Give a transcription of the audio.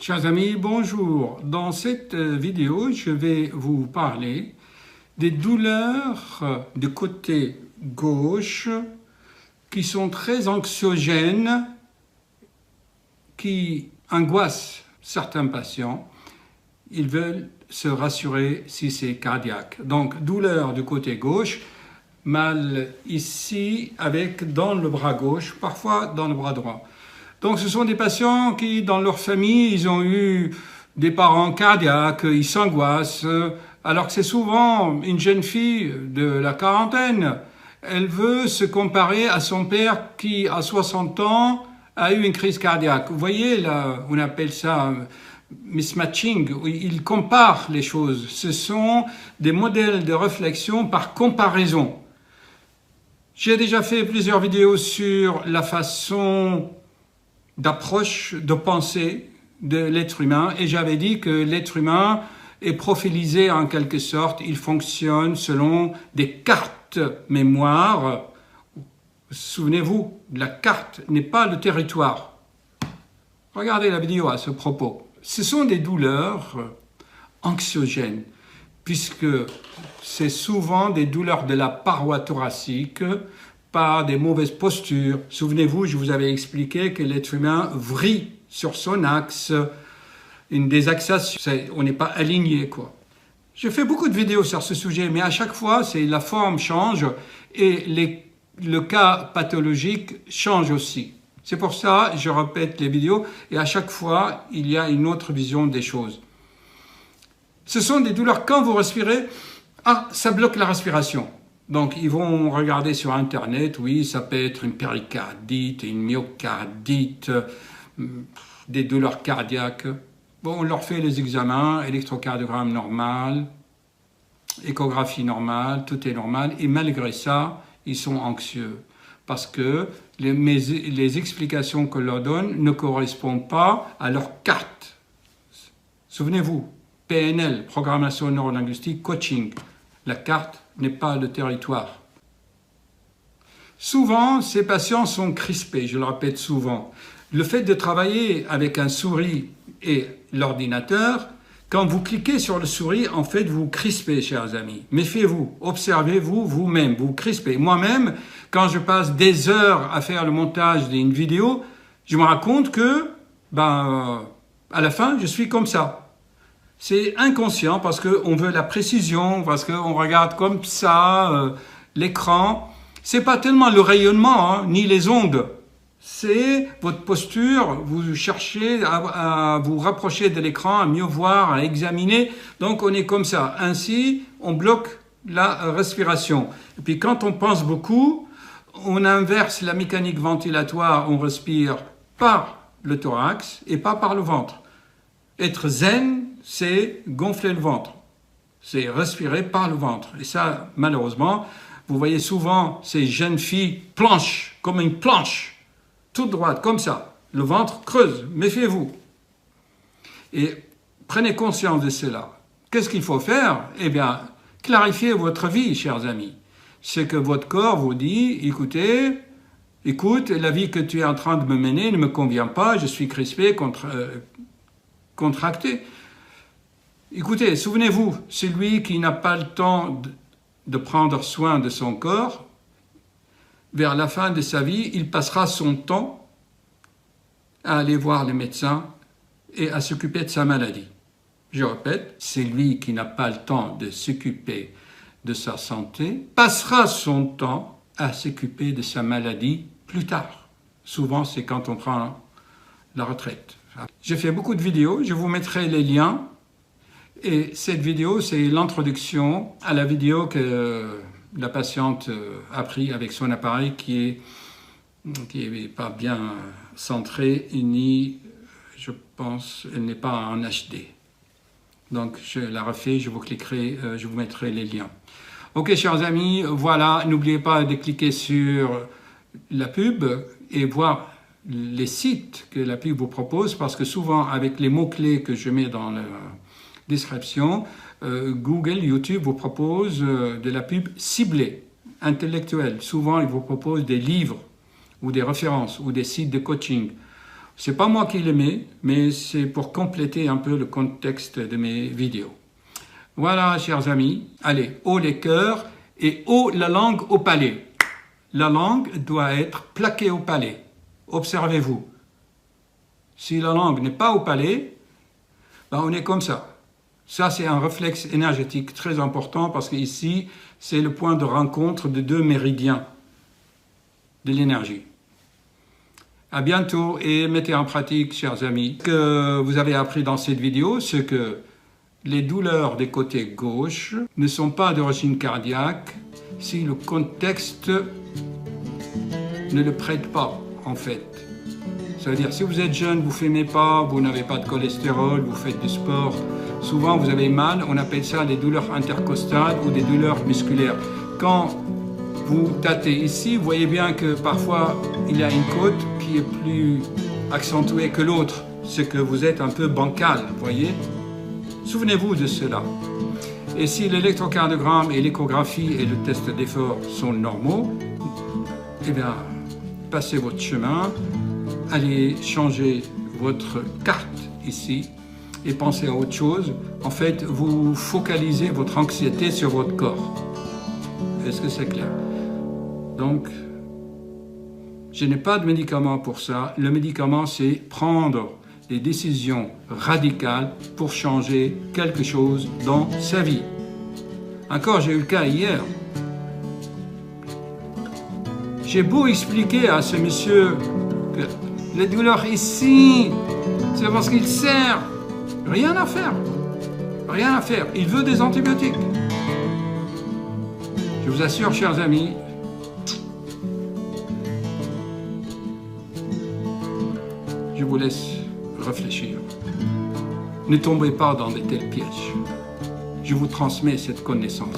Chers amis, bonjour. Dans cette vidéo, je vais vous parler des douleurs du côté gauche qui sont très anxiogènes, qui angoissent certains patients. Ils veulent se rassurer si c'est cardiaque. Donc, douleur du côté gauche, mal ici dans le bras gauche, parfois dans le bras droit. Donc ce sont des patients qui, dans leur famille, ils ont eu des parents cardiaques, ils s'angoissent, alors que c'est souvent une jeune fille de la quarantaine. Elle veut se comparer à son père qui, à 60 ans, a eu une crise cardiaque. Vous voyez, là, on appelle ça mismatching, il compare les choses. Ce sont des modèles de réflexion par comparaison. J'ai déjà fait plusieurs vidéos sur la façon d'approche, de pensée de l'être humain, et j'avais dit que l'être humain est profilisé en quelque sorte, il fonctionne selon des cartes mémoire. Souvenez-vous, la carte n'est pas le territoire. Regardez la vidéo à ce propos. Ce sont des douleurs anxiogènes, puisque c'est souvent des douleurs de la paroi thoracique, par des mauvaises postures. Souvenez-vous, je vous avais expliqué que l'être humain vrille sur son axe, une désaxation, on n'est pas aligné, quoi. Je fais beaucoup de vidéos sur ce sujet, mais à chaque fois, la forme change et le cas pathologique change aussi. C'est pour ça que je répète les vidéos et à chaque fois, il y a une autre vision des choses. Ce sont des douleurs quand vous respirez, ça bloque la respiration. Donc, ils vont regarder sur Internet, oui, ça peut être une péricardite, une myocardite, des douleurs cardiaques. Bon, on leur fait les examens, électrocardiogramme normal, échographie normale, tout est normal. Et malgré ça, ils sont anxieux parce que les explications que leur donne ne correspondent pas à leur carte. Souvenez-vous, PNL, programmation neurolinguistique, coaching, la carte n'est pas le territoire. Souvent, ces patients sont crispés, je le répète souvent. Le fait de travailler avec un souris et l'ordinateur, quand vous cliquez sur le souris, en fait, vous crispez, chers amis. Méfiez-vous, observez-vous vous-même, vous crispez. Moi-même, quand je passe des heures à faire le montage d'une vidéo, je me rends compte que, à la fin, je suis comme ça. C'est inconscient parce qu'on veut la précision, parce qu'on regarde comme ça l'écran. C'est pas tellement le rayonnement, ni les ondes. C'est votre posture, vous cherchez à vous rapprocher de l'écran, à mieux voir, à examiner. Donc on est comme ça. Ainsi, on bloque la respiration. Et puis quand on pense beaucoup, on inverse la mécanique ventilatoire, on respire par le thorax et pas par le ventre. Être zen, c'est gonfler le ventre, c'est respirer par le ventre. Et ça, malheureusement, vous voyez souvent ces jeunes filles planches, comme une planche, toute droite, comme ça. Le ventre creuse, méfiez-vous. Et prenez conscience de cela. Qu'est-ce qu'il faut faire? Eh bien, clarifiez votre vie, chers amis. C'est que votre corps vous dit, écoute, la vie que tu es en train de me mener ne me convient pas, je suis crispé, contracté. Écoutez, souvenez-vous, celui qui n'a pas le temps de prendre soin de son corps, vers la fin de sa vie, il passera son temps à aller voir les médecins et à s'occuper de sa maladie. Je répète, celui qui n'a pas le temps de s'occuper de sa santé passera son temps à s'occuper de sa maladie plus tard. Souvent, c'est quand on prend la retraite. J'ai fait beaucoup de vidéos, je vous mettrai les liens. Et cette vidéo, c'est l'introduction à la vidéo que la patiente a pris avec son appareil qui est pas bien centré, ni, je pense, elle n'est pas en HD. Donc, je la refais, je vous mettrai les liens. Ok, chers amis, voilà, n'oubliez pas de cliquer sur la pub et voir les sites que la pub vous propose, parce que souvent, avec les mots-clés que je mets dans la description, Google, YouTube vous propose de la pub ciblée, intellectuelle. Souvent, ils vous proposent des livres ou des références ou des sites de coaching C'est pas moi qui le mets, mais c'est pour compléter un peu le contexte de mes vidéos. Voilà, chers amis. Allez, haut les cœurs et haut la langue au palais. La langue doit être plaquée au palais. Observez-vous. Si la langue n'est pas au palais, ben on est comme ça. Ça, c'est un réflexe énergétique très important parce qu'ici, c'est le point de rencontre de deux méridiens de l'énergie. À bientôt et mettez en pratique, chers amis. Ce que vous avez appris dans cette vidéo, c'est que les douleurs des côtés gauche ne sont pas d'origine cardiaque si le contexte ne le prête pas, en fait. C'est-à-dire, si vous êtes jeune, vous ne fumez pas, vous n'avez pas de cholestérol, vous faites du sport, souvent vous avez mal, on appelle ça des douleurs intercostales ou des douleurs musculaires. Quand vous tâtez ici, vous voyez bien que parfois il y a une côte qui est plus accentuée que l'autre, c'est que vous êtes un peu bancal, vous voyez. Souvenez-vous de cela. Et si l'électrocardiogramme et l'échographie et le test d'effort sont normaux, eh bien, passez votre chemin, allez changer votre carte ici et pensez à autre chose. En fait, vous focalisez votre anxiété sur votre corps. Est-ce que c'est clair? Donc, je n'ai pas de médicament pour ça. Le médicament, c'est prendre des décisions radicales pour changer quelque chose dans sa vie. Encore, j'ai eu le cas hier. J'ai beau expliquer à ce monsieur que les douleurs ici, c'est parce qu'il sert. Rien à faire. Rien à faire. Il veut des antibiotiques. Je vous assure, chers amis, je vous laisse réfléchir. Ne tombez pas dans de tels pièges. Je vous transmets cette connaissance.